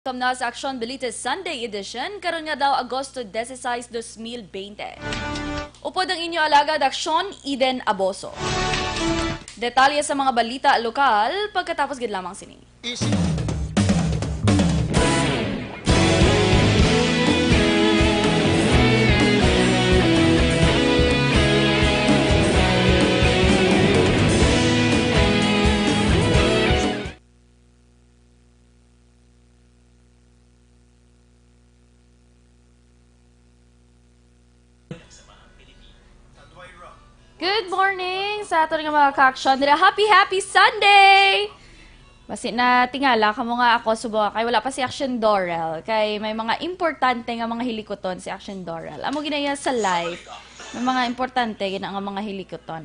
Welcome na sa Aksyon Balita Sunday Edition, karon nga daw Agosto 16, 2020. Upod ang inyo alagad Aksyon, Eden Aboso. Detalye sa mga balita lokal pagkatapos gid lamang sini. Good morning sa ato nga mga ka-aksyon. Happy Sunday! Basi na tingala ka mo nga ako subo kay wala pa si Aksyon Dorel kay may mga importante nga mga hilikoton si Aksyon Dorel. Amo ginaya sa live. May mga importante gina nga mga hilikoton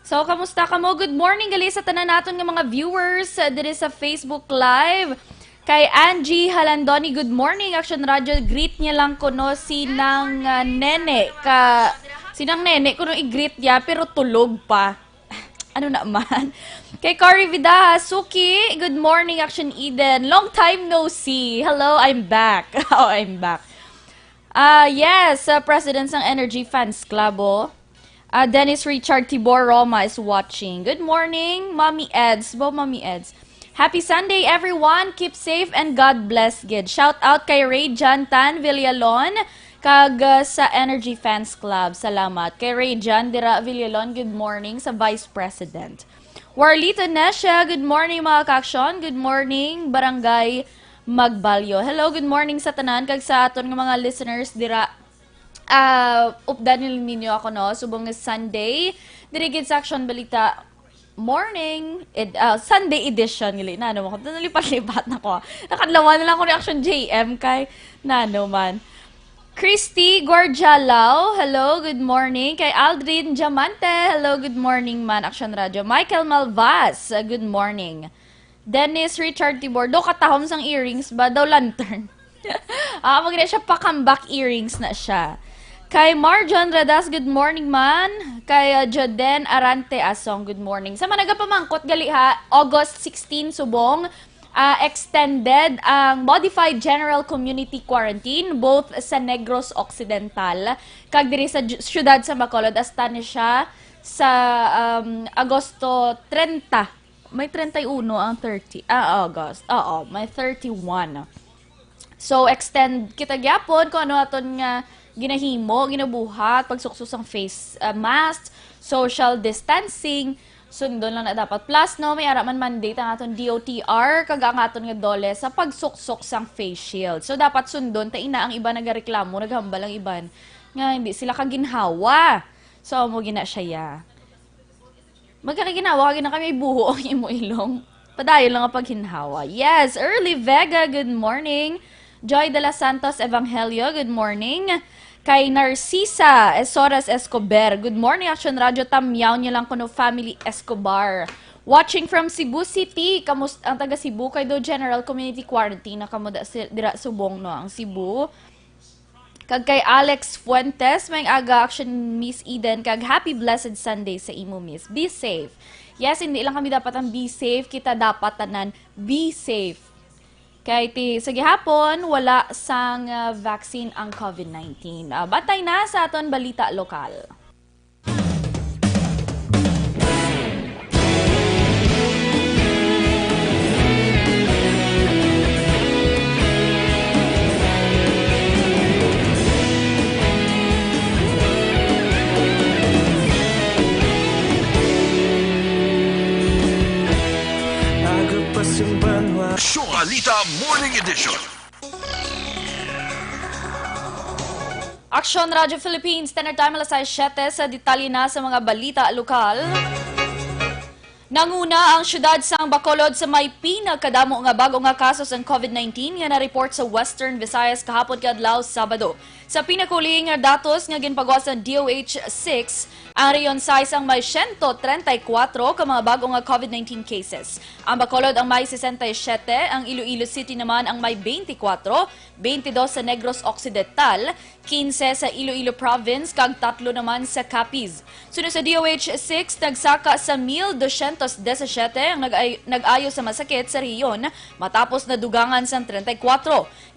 So kamusta ka mo? Good morning gali sa tanan naton nga mga viewers diri sa Facebook Live. Kay Angie Halandoni, good morning Aksyon Radio. Greet niya lang kuno sinang nene ka sinang nene kuno i-greet niya pero tulog pa. Ano naman? Kay Cory Vida, Suki, good morning Aksyon Eden. Long time no see. Hello, I'm back. Oh, I'm back. Yes, President ng Energy Fans Club. Dennis Richard Tibor Roma is watching. Good morning, Mommy Eds. Mommy Eds. Happy Sunday, everyone. Keep safe and God bless, gid. Shout out kay Ray Jantan Villalon kag sa Energy Fans Club. Salamat. Kay Ray Jan Dira Villalon, good morning sa Vice President. Warlito Nesha, good morning mga ka-aksyon. Good morning, Barangay Magbalyo. Hello, good morning sa tanan kag sa aton nga mga listeners dira. Updan ninyo ako no, subong nga Sunday. Dirigid sa Aksyon Balita morning, Sunday edition gali na mo ko nalipat-lipat na ko. Nakadlawan na lang ko reaction JM kay nano man. Christy Guardialao, hello, good morning. Kay Aldrin Diamante, hello, good morning man Aksyon Radio. Michael Malvas, good morning. Dennis Richard Tibor, do katahom sang earrings ba daw lantern. Magna siya pa comeback earrings na siya. Kay Marjon Radas, good morning man. Kay Joden Arante Asong, good morning. Sa mga nagapamangkot gali ha, August 16 subong, extended ang Modified General Community Quarantine both sa Negros Occidental kag diri sa syudad sa Bacolod hasta ni siya sa Agosto 30. May 31 ang 30. August. Oo, may 31. So extend kita gyapon kung ano aton nga ginahimo, ginabuhat, pagsuksos ang face mask, social distancing, sundon lang na dapat. Plus, no, may araman mandate ang aton DOTR, kag ang aton nga dole sa pagsuksok sang face shield. So, dapat sundon, taina ang iba nagareklamo, naghambal ang iban, nga hindi sila kaginhawa. So, mo gina siya ya. Magkakaginawa, kagina kami buho ang imo ilong. Padayon lang ang paghinhawa. Yes, Early Vega, good morning. Joy de la Santos Evangelio, good morning. Kay Narcisa Esoras Escobar, good morning Aksyon Radio. Tamyaw niya lang kuno family Escobar. Watching from Cebu City, kamusta ang taga Cebu kay do General Community Quarantine na kamuda dira subong no ang Cebu. Kag kay Alex Fuentes, may aga Aksyon Miss Eden kag happy blessed Sunday sa imo miss. Be safe. Yes, hindi lang kami dapat ang be safe, kita dapat tanan be safe. Kay sa gihapon, wala sang vaccine ang COVID-19. Batay na sa aton balita lokal. Balita Morning Edition. Aksyon Radio Philippines, Standard Time alas 7 sa detalye na sa mga balita lokal. Nanguna ang syudad sang Bacolod sa may pinagkadamo nga bago nga kaso sang COVID-19 nga na-report sa Western Visayas kahapon kadlaw Sabado. Sa pinakuli nga datos nga ginpagawa sa DOH-6, ang Rion Size ang may 134 ka mga bago nga COVID-19 cases. Ang Bacolod ang may 67, ang Iloilo City naman ang may 24, 22 sa Negros Occidental, 15 sa Iloilo Province, kag 3 naman sa Capiz. Sunod sa DOH-6, nagsaka sa 1,200 217 ang nag-ayo sa masakit sa rehiyon matapos na dugangan sang 34.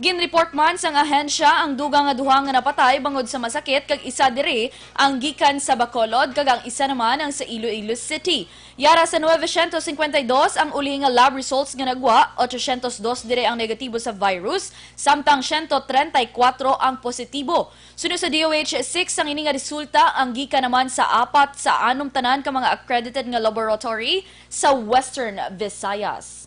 Ginreport man sang ahensya ang dugang nga duha nga napatay bangod sa masakit kag isa diri ang gikan sa Bacolod kag ang isa naman ang sa Iloilo City. Yara sa 952 ang uli nga lab results nga nagwa, 802 dire ang negatibo sa virus, samtang 134 ang positibo. Sunod sa DOH 6 ang ini nga resulta ang gikan naman sa 4 sa 6 tanan ka mga accredited nga laboratory sa Western Visayas.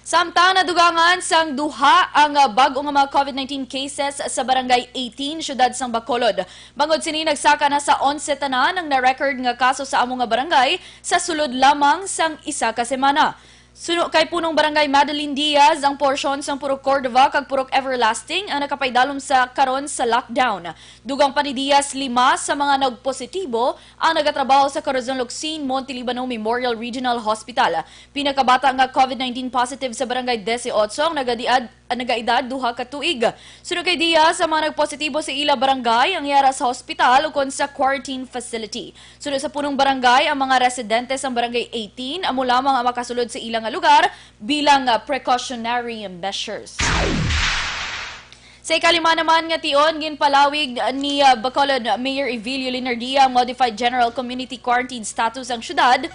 Samtang nadugangan sang duha ang bag-o nga mga COVID-19 cases sa barangay 18 syudad sang Bacolod. Bangod sini nagsaka na sa 11 tanan ang na-record nga kaso sa amo nga barangay sa sulod lamang sang isa ka semana. Suno kay punong barangay Madeline Diaz ang porsyon sang Purok Cordova kag Purok Everlasting ang nakapaydalom sa karon sa lockdown. Dugang pa ni Diaz 5 sa mga nagpositibo ang nagatrabaho sa Corazon Locsin Monte Libano Memorial Regional Hospital. Pinakabata nga COVID-19 positive sa barangay 18 ang nagaedad duha ka tuig. Suno kay Diaz sa mga nagpositibo sa ila barangay ang yara sa hospital ukon sa quarantine facility. Suno sa punong barangay ang mga residente sa barangay 18 amo lamang ang makasulod sa ilang lugar bilang precautionary measures. Sa ikalima naman nga tion, ginpalawig ni Bacolod Mayor Evilio Linardia ang modified general community quarantine status ang syudad.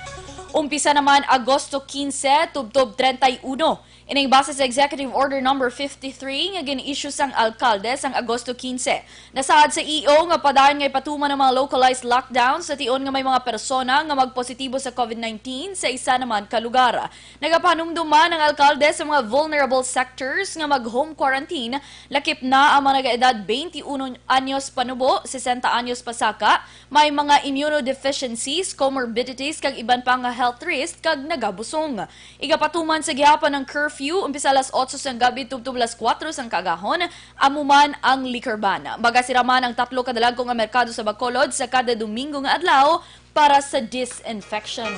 Umpisa naman Agosto 15, tubtob 31. Ining base sa Executive Order Number 53 nga gin-issue sang alkalde sang Agosto 15. Nasaad sa EO nga padayon nga ipatuman ng mga localized lockdown sa tion nga may mga persona nga magpositibo sa COVID-19 sa isa naman ka lugar. Nagapanumduman ang alkalde sa mga vulnerable sectors nga mag-home quarantine, lakip na ang mga nagaedad 21 anyos panubo, 60 anyos pasaka, may mga immunodeficiencies, comorbidities kag iban pa nga health risk kag nagabusong. Igapatuman sa gihapon ng curfew umpisa alas 8 sang gabi tubtob alas 4 sang kagahon, amuman ang liquor ban. Magasiraman ang 3 kadalagko nga merkado sa Bacolod sa kada Domingo nga adlaw para sa disinfection.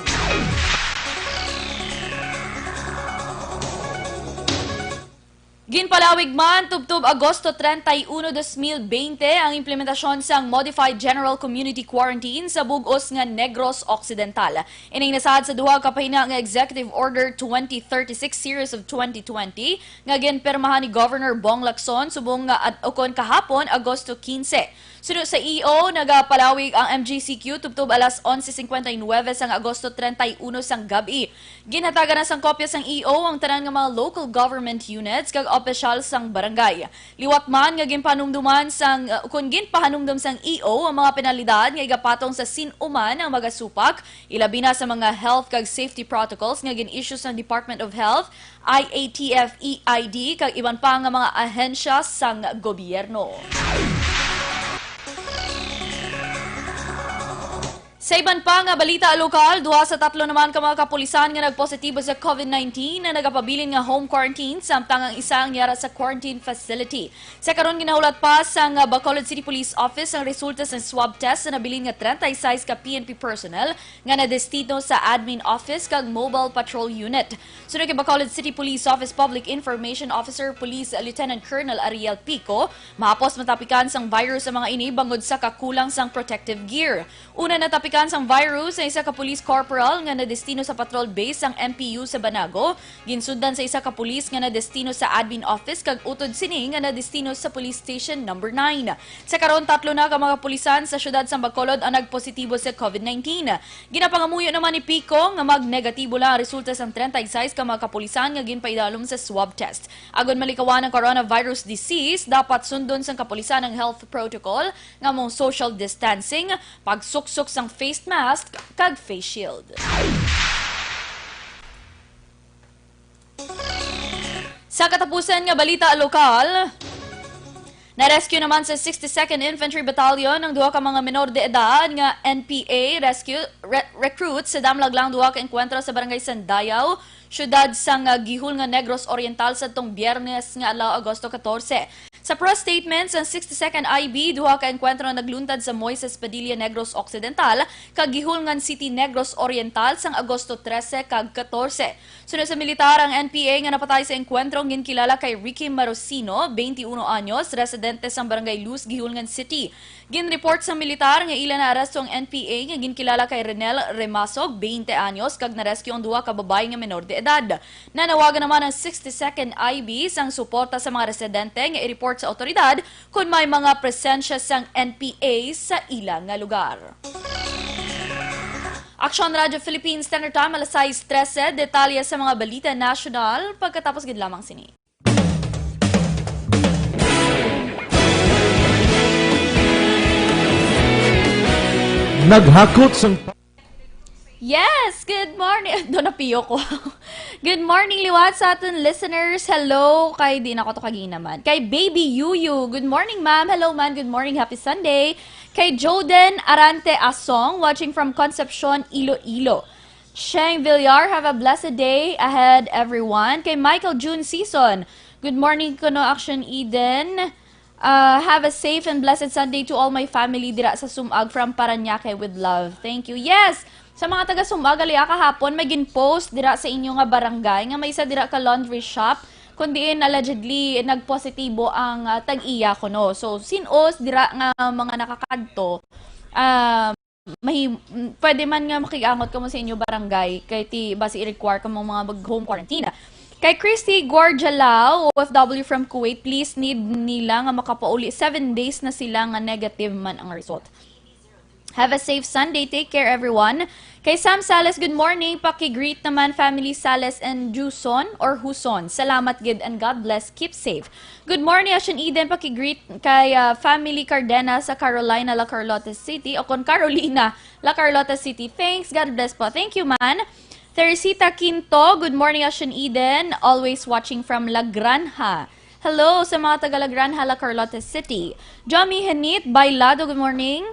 Ginpalawig man tubtob Agosto 31, 2020 ang implementasyon sang Modified General Community Quarantine sa bug-os nga Negros Occidental. Ining nasaad sa duha ka pahina nga Executive Order 2036 Series of 2020 nga ginpermahan ni Governor Bong Lacson subong nga ukon kahapon Agosto 15. Sunod sa EO, nagapalawig ang MGCQ tubtob alas 11:59 sang Agosto 31 sang gabi. Ginhatagan na sang kopya sang EO ang tanan nga mga local government units kag opisyal sang barangay. Liwat man nga ginpanumduman sang kun ginpahanumdum sang EO ang mga penalidad nga igapatong sa sinuman ang magasupak, ilabi na sa mga health kag safety protocols nga gin-issue sang Department of Health, IATF, EID kag iban pa nga mga ahensya sang gobyerno. Sa iban pa nga balita lokal, 2 sa 3 naman ka mga kapulisan nga nagpositibo sa COVID-19 na nagapabilin nga home quarantine samtang ang isang yara sa quarantine facility. Sa karon ginahulat pa sa Bacolod City Police Office ang resulta sa swab test na nabilin nga 36 ka PNP personnel nga nadestino sa admin office kag mobile patrol unit. Sunod kay Bacolod City Police Office Public Information Officer Police Lieutenant Colonel Ariel Pico, mahapos matapikan sang virus sa mga ini bangod sa kakulang sang protective gear. Una natapikan sang virus sa isa ka police corporal nga nadestino sa patrol base sang MPU sa Banago, ginsundan sa isa ka police nga nadestino sa admin office kag utod sini nga nadestino sa police station number 9. Sa karon 3 na ka mga pulisan sa syudad sang Bacolod ang nagpositibo sa COVID-19. Ginapangamuyo naman ni Pico nga magnegatibo lang ang resulta sang 36 ka mga kapulisan nga ginpaidalom sa swab test. Agon malikawan ang coronavirus disease, dapat sundon sang kapulisan ang health protocol nga mong social distancing, pagsuksok sang face mask kag face shield. Sa katapusan nga balita lokal, na-rescue naman sa 62nd Infantry Battalion ang duha ka mga menor de edad nga NPA recruits sa damlaglang duha ka enkwentro sa barangay Sandayaw, syudad sang gihul nga Negros Oriental sa tong Biyernes nga adlaw Agosto 14. Sa pro statements, ang 62nd IB, duha ka enkwentro na nagluntad sa Moises Padilla Negros Occidental, kag Gihulngan City Negros Oriental sang Agosto 13 kag 14. Sunod sa militar, ang NPA nga napatay sa enkwentro ginkilala kay Ricky Marosino, 21 anyos, residente sa Barangay Luz, Gihulngan City. Ginreport sa militar nga ila na aresto ang NPA nga ginkilala kay Renel Remasog, 20 anyos, kag narescue ang duha ka babae nga menor de edad. Nanawagan naman ang 62nd IB sang suporta sa mga residente nga i-report sa otoridad kung may mga presensya sang NPA sa ilang nga lugar. Aksyon Radio Philippines Standard Time, alas 6:13, detalye sa mga balita national pagkatapos gid lamang sini. Naghakot sang Yes! Good morning! Doon napiyo ko. Good morning, liwat sa ating listeners. Hello! Kay di na ko to kaginaman. Kay Baby Yuyu. Good morning, ma'am. Hello, man. Good morning. Happy Sunday. Kay Joden Arante Asong, watching from Concepcion, Iloilo. Sheng Villar, have a blessed day ahead, everyone. Kay Michael June Season. Good morning, Kuno Action Eden. Have a safe and blessed Sunday to all my family dira sa Sumag from Paranaque with love. Thank you. Yes! Sa mga taga Sumag, aliya kahapon, may gin-post dira sa inyo nga barangay nga may isa dira ka laundry shop kundiin allegedly nagpositibo ang tag-iya kuno. So, sinos dira nga mga nakakadto, pwede man nga makiangot ka mo sa inyo barangay kay ti basi i-require ka mo mga mag-home quarantine. Kay Christy Guarjalao, OFW from Kuwait, please need nila nga makapauli. 7 days na sila nga negative man ang result. Have a safe Sunday. Take care, everyone. Kay Sam Sales, good morning. Paki-greet naman family Sales and Juson or Huson. Salamat, gid, and God bless. Keep safe. Good morning, Action Eden. Paki-greet kay family Cardena sa Carolina, La Carlota City. O kon Carolina, La Carlota City. Thanks. God bless po. Thank you, man. Teresita Quinto, good morning, Action Eden. Always watching from La Granja. Hello sa mga taga La Granja, La Carlota City. Jomi Henit Bailado, good morning.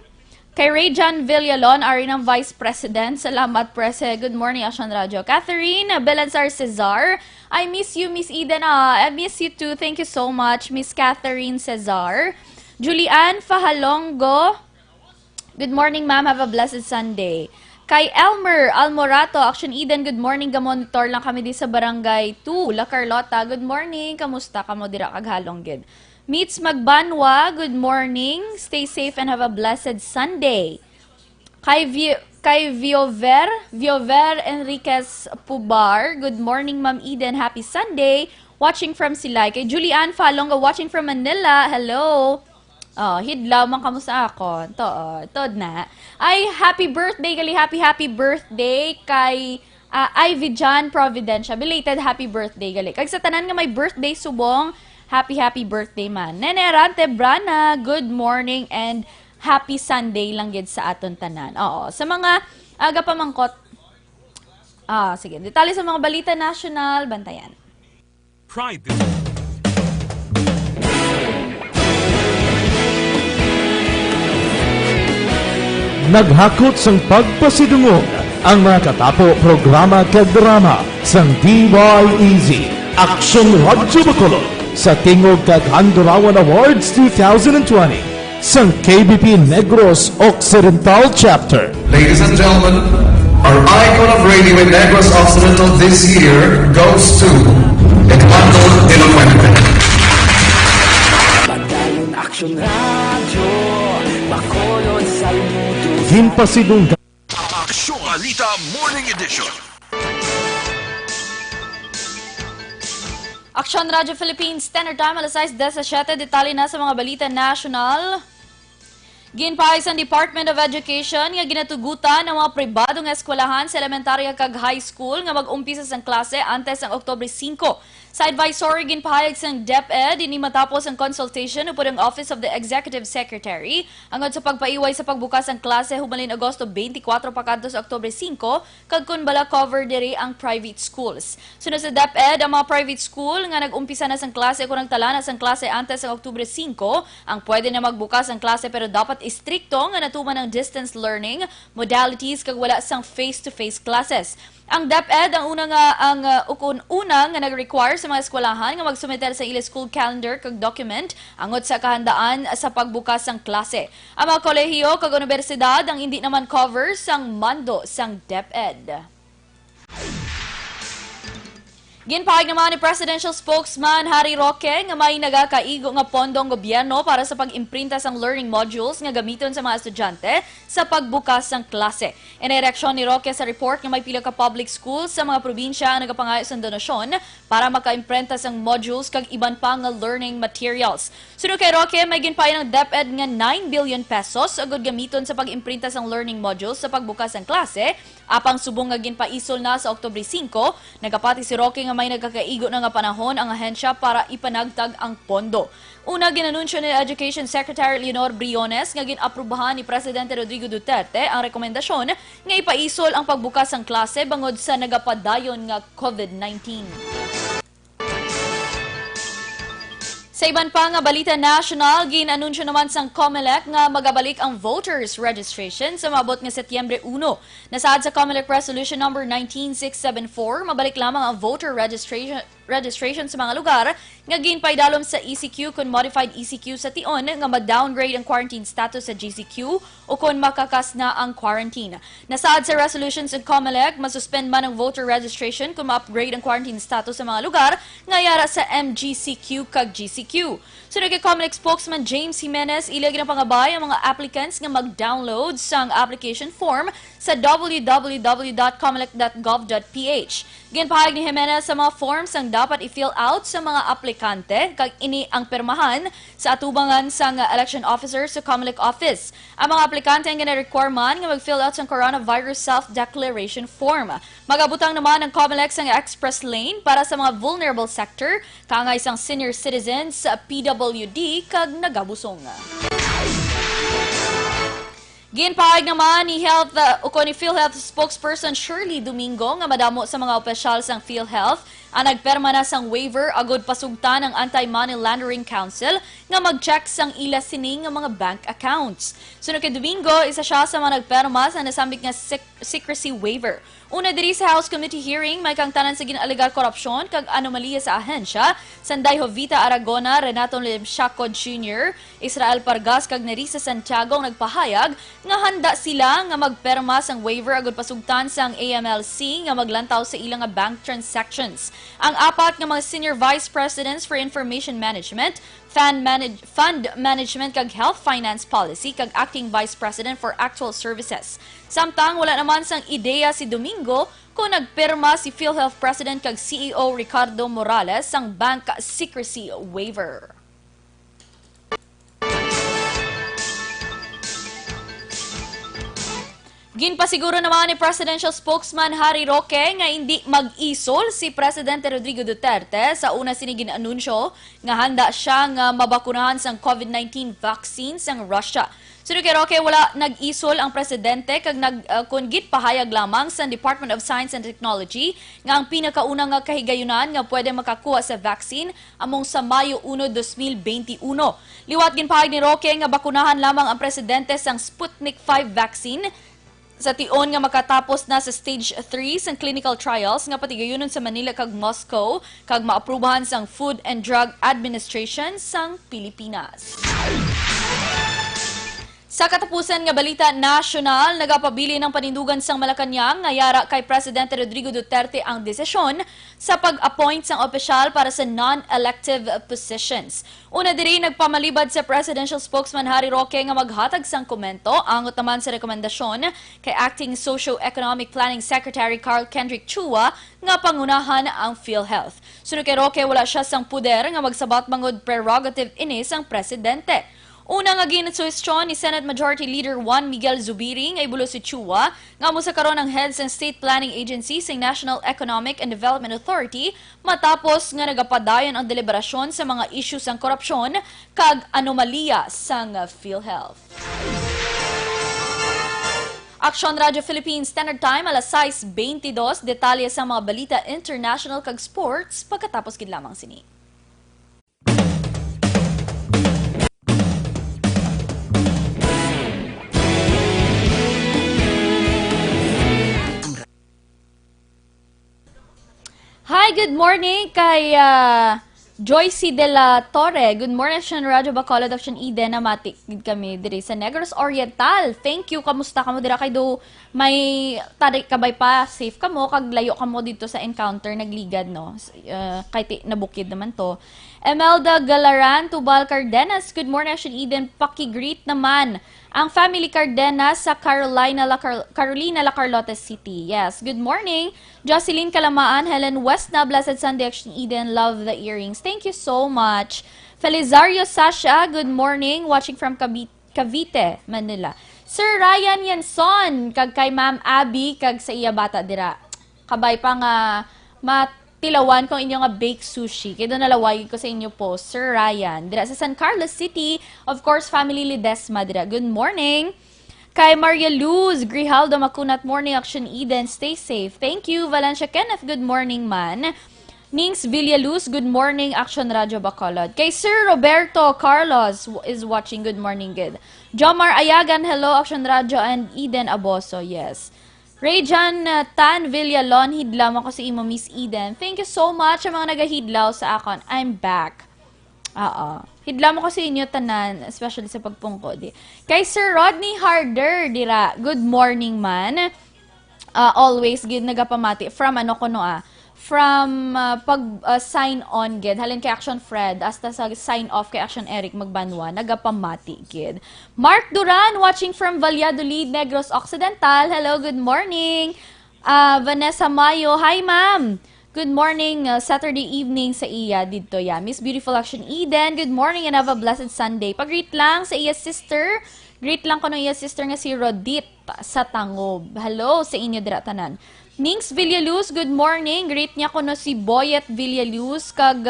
Kay Rayjan Villalon, Arinang Vice President. Salamat, Prese. Good morning, Action Radio. Catherine Belanzar Cesar. I miss you, Miss Eden. I miss you too. Thank you so much, Miss Catherine Cesar. Julian Fahalongo. Good morning, ma'am. Have a blessed Sunday. Kay Elmer Almorato, Action Eden, good morning. Gamonitor lang kami di sa Barangay 2, La Carlota. Good morning. Kamusta ka mo dira kaghalong gid? Meets Magbanwa, good morning. Stay safe and have a blessed Sunday. Kay Viover Enriquez Pubar, good morning, Ma'am Eden. Happy Sunday. Watching from Silay. Kay Julian Falonga, watching from Manila. Hello. Oh, hidlaw man kamo sa ako. Tod na. Ay, happy birthday gali. Happy birthday kay Ivy John Providencia. Belated happy birthday gali. Kag sa tanan nga may birthday subong, happy birthday man. Nene Rante Brana, good morning and happy Sunday lang gid sa aton tanan. Oo, sa mga aga pamangkot. Sige, detalye sa mga balita national, bantayan. Pride. Naghakot sang pagpasidungog ang mga katapo programa kag drama sang DYEZ Aksyon Radio Bacolod sa Tingog kag Handurawan Awards 2020 sang KBP Negros Occidental Chapter. Ladies and gentlemen, our icon of radio in Negros Occidental this year goes to Eduardo De La Fuente. Padayon Aksyon Radio, Bacolod Salmudo. Ginpasidunggan Aksyon Balita Morning Edition. Aksyon Radio Philippines Standard Time, alas 6:17, detalye na sa mga balita national. Ginpahay sa Department of Education nga ginatugutan ng mga pribadong eskwelahan sa elementarya kag high school nga mag-umpisa sang klase antes ang Oktubre 5. Sa advisory ginpahayag sang DepEd ini matapos ang consultation upod ang Office of the Executive Secretary angod sa pagpaiway sa pagbukas ang klase humalin Agosto 24 pakadto sa Oktubre 5 kag kun bala cover diri ang private schools. Sunod sa DepEd, ang mga private school nga nag-umpisa na sang klase kung nagtala na sang klase antes ang Oktubre 5 ang pwede na magbukas ang klase pero dapat istrikto nga natuman ang distance learning modalities kag wala sang face-to-face classes. Ang DepEd ang una nga nag-require sa mga eskwelahan nga magsumeter sa ila school calendar kag document angot sa kahandaan sa pagbukas sang klase. Ang mga kolehiyo kag universidad ang hindi naman cover sang mando sang DepEd. Ginpahayag naman ni Presidential Spokesman Harry Roque nga may nagakaigo nga pondong gobyerno para sa pag-imprinta sang learning modules nga gamiton sa mga estudyante sa pagbukas ng klase. Inireaksyon ni Roque sa report nga may pila ka public schools sa mga probinsya ang nagapangayo sa donasyon para maka-imprinta sang modules kag iban pa nga learning materials. Sunod kay Roque, may ginpahayag ng DepEd nga 9 billion pesos agud gamiton sa pag-imprinta sang learning modules sa pagbukas ng klase. Apang subong nga ginpaisol na sa Oktubre 5, nagapati si Roque nga may nagkakaigo na nga panahon ang ahensya para ipanagtag ang pondo. Una, ginanunsyo ni Education Secretary Leonor Briones nga ginaprubahan ni Presidente Rodrigo Duterte ang rekomendasyon nga ipaisol ang pagbukas ng klase bangod sa nagapadayon nga COVID-19. Sa iban pa nga balita national, ginanunsyo naman sang COMELEC nga magabalik ang voters registration sa maabot nga Setyembre 1. Nasaad sa COMELEC Resolution number 19674, mabalik lamang ang voter registration sa mga lugar nga ginpaidalom sa ECQ kung modified ECQ sa tion nga ma-downgrade ang quarantine status sa GCQ o kung makakas na ang quarantine. Nasaad sa resolutions ng COMELEC, masuspend man ang voter registration kung ma-upgrade ang quarantine status sa mga lugar nga yara sa MGCQ kag GCQ. Sunod kay COMELEC spokesman James Jimenez, ilag na pangabay ang mga applicants nga mag-download sang application form sa www.comelec.gov.ph. Ginpahayag ni Jimenez sa mga forms ang dapat i-fill out sa mga aplikante kag ini ang permahan sa atubangan sang election officer sa COMELEC office. Ang mga aplikante ang gina-require man nga mag-fill out sang coronavirus self-declaration form. Magabutang naman ang COMELEC sang express lane para sa mga vulnerable sector, kangay sang senior citizens, PWD kag nagabusong. Ginpahayag naman ni PhilHealth spokesperson Shirley Domingo nga madamo sa mga opisyal sang PhilHealth ang nagperma na sang waiver agod pasugtan ng Anti-Money Laundering Council nga mag-check sang ila sining nga mga bank accounts. Sunod kay Domingo, isa siya sa mga nagperma sa nasambit nga secrecy waiver. Una diri sa House Committee hearing, may kang tanan sa ginalegar korupsyon kag anomalya sa ahensya, Sanday Jovita Aragona, Renato Limshaco Jr., Israel Pargas kag Nerissa Santiago ang nagpahayag nga handa sila nga magperma sang waiver agud pasugtan sang AMLC nga maglantaw sa ilang nga bank transactions. Ang apat nga mga senior vice presidents for information management, fund management kag health finance policy kag acting vice president for actual services. Samtang wala naman sang ideya si Domingo kung nagpirma si PhilHealth President kag CEO Ricardo Morales sang bank secrecy waiver. Ginpasiguro naman ni Presidential Spokesman Harry Roque nga hindi mag-isol si Presidente Rodrigo Duterte sa una sinigin anunsyo nga handa siya nga mabakunahan sang COVID-19 vaccine sang Russia. Sunod kay Roque, wala nag-isol ang presidente kag kunggit pahayag lamang sa Department of Science and Technology nga ang pinakaunang nga kahigayunan nga pwede makakuha sa vaccine among sa Mayo 1, 2021. Liwat ginpahayag ni Roque nga bakunahan lamang ang presidente sang Sputnik 5 vaccine sa tion nga makatapos na sa stage 3 sang clinical trials nga patigayunon sa Manila kag Moscow kag maaprubahan sang Food and Drug Administration sang Pilipinas. Sa katapusan nga balita national, nagapabili ng panindugan sang Malacanang nga yara kay Presidente Rodrigo Duterte ang desisyon sa pag-appoint sang opisyal para sa non-elective positions. Una diri nagpamalibad sa Presidential Spokesman Harry Roque nga maghatag sang komento angot naman sa rekomendasyon kay Acting Socio-Economic Planning Secretary Carl Kendrick Chua nga pangunahan ang PhilHealth. Sunod kay Roque, wala siya sang puder nga magsabat bangod prerogative ini sang presidente. Una nga ginsuwestyon ni Senate Majority Leader Juan Miguel Zubiri nga ibulo si Chua nga mo sa karon ang heads ng State Planning Agency sa National Economic and Development Authority matapos nga nagapadayon ang deliberasyon sa mga issue sang korupsyon kag anomalya sang PhilHealth. Aksyon Radio Philippines Standard Time alas 6:22, detalye sa mga balita international kag sports pagkatapos gid lamang sini. Hi, good morning kay Joycey de la Torre. Good morning, Aksyon Radyo Bacolod, Aksyon Eden, namati kami diri sa Negros Oriental. Thank you, kamusta ka mo dira kay do may tarik kabay pa, safe ka mo, kag layo ka mo dito sa encounter, nagligad, no? Kay nabukid naman to. Emelda Galaran, Tubal Cardenas, good morning, Aksyon Eden, paki-greet naman ang family Cardenas sa Carolina La Carlota City. Yes, good morning. Jocelyn Kalamaan, Helen Westna, Blessed Sunday, Action Eden, love the earrings. Thank you so much. Felizario Sasha, good morning. Watching from Cavite, Manila. Sir Ryan Yanson, kag kay Ma'am Abby, kag sa iya bata dira. Kabay pa nga matilawan kung inyo nga bake sushi. Kaya doon nalawagi ko sa inyo po, Sir Ryan. Dira sa San Carlos City, of course, family Ledesma dira. Good morning. Kay Maria Luz, Grijaldo Makunat, morning, Action Eden, stay safe. Thank you. Valencia Kenneth, good morning man. Nings Villaluz, good morning, Action Radyo Bacolod. Kay Sir Roberto Carlos is watching, good morning, good. Jomar Ayagan, hello, Action Radyo and Eden Aboso, yes. Rayjan Tan Villalon, hidlaw ako si Imo Miss Eden. Thank you so much sa mga nagahidlaw sa akon. I'm back. Hidlaw mo ko sa inyo tanan, especially sa pagpungkod. Kay Sir Rodney Harder, dira, good morning man. Always gid nagapamati from ano ko no from sign on gid halin kay Action Fred hasta sa sign off kay Action Eric Magbanwa nagapamati gid. Mark Duran watching from Valladolid, Negros Occidental. Hello, good morning. Vanessa Mayo, hi ma'am. Good morning, Saturday evening sa iya dito ya. Miss Beautiful Action Eden, good morning and have a blessed Sunday. Pag-greet lang sa iya sister. Greet lang ko ng iya sister nga si Rodit sa Tangob. Hello sa inyo dira tanan. Nings Villaluz, good morning. Greet niya ko no si Boyet Villaluz kag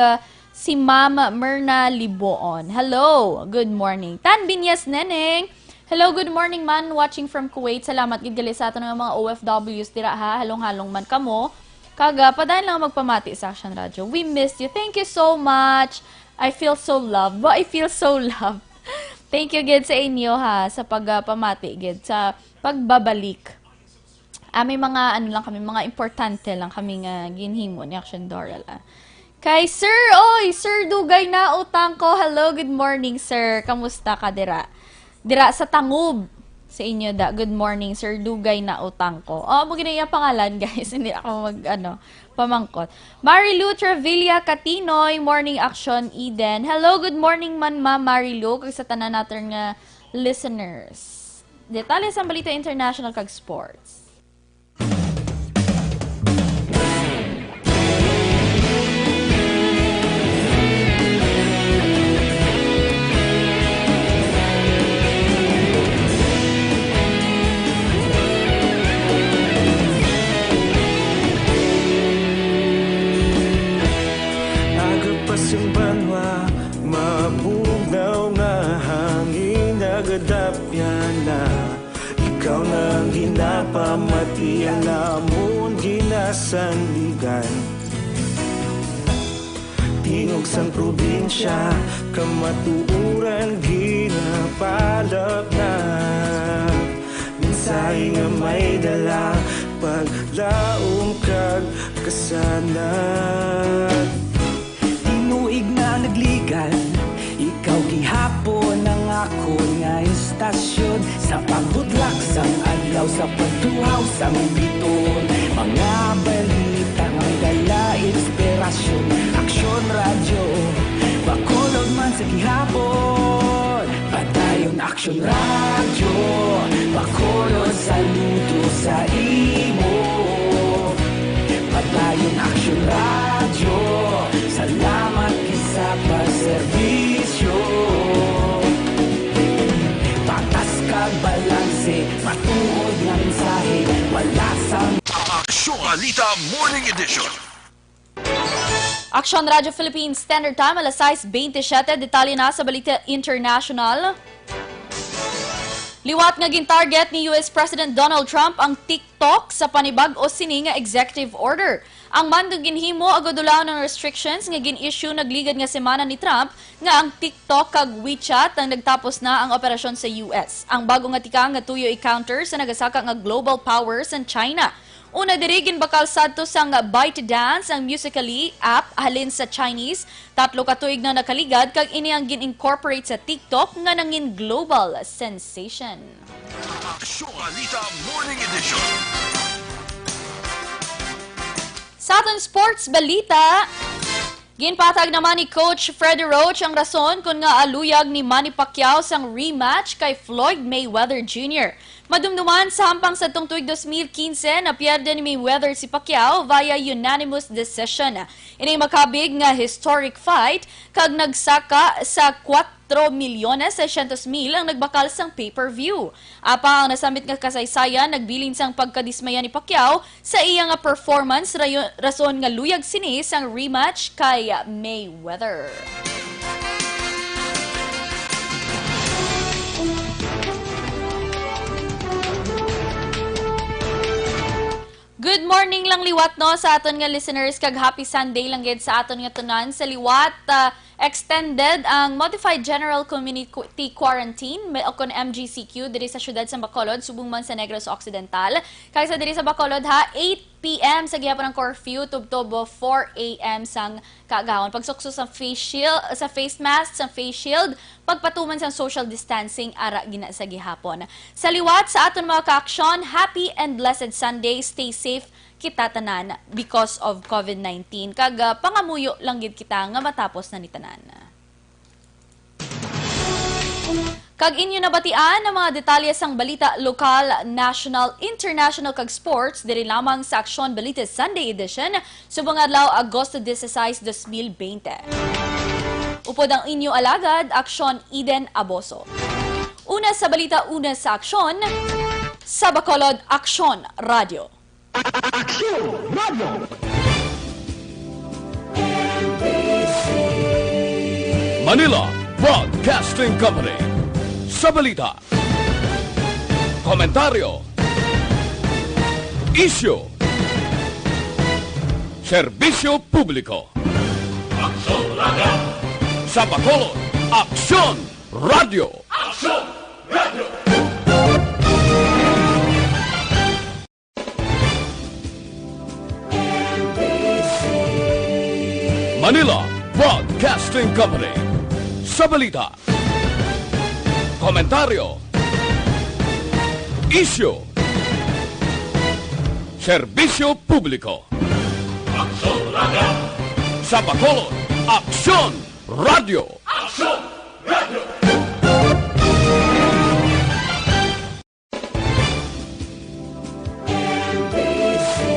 si Ma'am Myrna Liboon. Hello, good morning. Tan Binyas Neneng. Hello, good morning man watching from Kuwait. Salamat gid gali sa ato ng mga OFWs dira ha. Halong-halong man kamo. Kaga, padayon lang magpamati sa Action Radio. We missed you. Thank you so much. I feel so loved. I feel so loved. Thank you, gid, sa inyo, ha, sa pagpamati, gid, sa pagbabalik. May mga, ano lang kami, mga importante lang kami nga ginhimo ni Action Doral, Kay Sir, Sir Dugay na utang ko. Hello, good morning, sir. Kamusta ka, dira? Dira sa Tangub. Sa inyo da. Good morning, Sir Dugay na utang ko. Magina yung pangalan, guys. Hindi ako pamangkot. Marilu Trevilla Catinoy, morning, Action Eden. Hello, good morning man, Ma'am Marilu. Kag sa tanan natin nga listeners. Detalye sa Balita International kag Sports. Ang banwa, mabugaw na hangin, nagadapya na. Ikaw nang ginapamati, alamon ginasandigan. Tingog sang probinsya, kamatuuran ginapalap na. Minsay nga may dala, paglaom kag kasanat. Tinuig na nagligan, ikaw gihapon ang ako nga istasyon. Sa paghudlak sang adlaw, sa pagtuhaw sang biton. Mga balita nga dala inspirasyon. Aksyon Radyo, Bacolod man sa gihapon. Padayon Aksyon Radyo, Bacolod saludo sa imo. Padayon Aksyon Radyo, salamat sa pagserbisyo. Patas kag balanse, matuod nga mensahe, wala sang Aksyon Balita Morning Edition. Action Radio Philippines Standard Time, alas 6:27. Detalye na sa Balita International. Liwat nga gin-target ni US President Donald Trump ang TikTok sa panibag o sini nga executive order. Ang mandong ginhimo agodulaw ng restrictions nga gin-issue nagligad nga semana ni Trump nga ang TikTok kag WeChat ang nagtapos na ang operasyon sa US. Ang bago nga tika nga tuyo i-counter sa nagasaka nga global powers and China. Una diri ginbakal sadto sang Byte Dance ang Musical.ly app halin sa Chinese. 3 ka tuig na nakaligad kag ini ang gin-incorporate sa TikTok nga nangin global sensation. Aksyon Balita Morning Edition. Sa aton sports balita, ginpatag naman ni Coach Freddie Roach ang rason kung nga aluyag ni Manny Pacquiao sang rematch kay Floyd Mayweather Jr. Madumduman sa hampang sa tuig 2015 na pierde ni Mayweather si Pacquiao via unanimous decision. Ini makabig nga historic fight kag nagsaka sa 4,600,000 ang nagbakal sang pay-per-view. Apa ang nasamit nga kasaysayan nagbilin sang pagkadismaya ni Pacquiao sa iyang performance rason nga luyag sini sang rematch kay Mayweather. Good morning lang liwat no sa aton nga listeners kag happy Sunday lang gid sa aton nga tunan sa liwat. Extended ang Modified General Community Quarantine o kon MGCQ diri sa syudad sa Bacolod subong man sa Negros Occidental. Kaysa diri sa Bacolod ha 8 PM sa gihapon ang curfew tubtob 4 AM sang kaagahon. Pagsukso sa face shield, sa face mask, sa face shield, pagpatuman sa social distancing ara gina sa gihapon. Sa liwat sa aton mga ka-aksyon, happy and blessed Sunday. Stay safe kita tanan because of COVID-19. Kag pangamuyo lang gid kita nga matapos na ni tanan. Kag inyo nabatian ang mga detalye sang balita lokal, national, international kag sports diri lamang sa Aksyon Balita Sunday Edition subong adlaw Agosto 16, 2020. Upod ang inyo alagad, Aksyon Eden Aboso. Una sa balita, una sa aksyon, sa Bacolod, Aksyon Radio. Manila Broadcasting Company. Sa balita, komentaryo, isyu, serbisyo publiko. Aksyon Radio. Sa Bacolod, Aksyon Radio. Aksyon Radio. Manila Broadcasting Company. Sa balita, komentaryo, isyu, serbisyo publiko. Aksyon Radio. Sa Bacolod, Aksyon Radio. Aksyon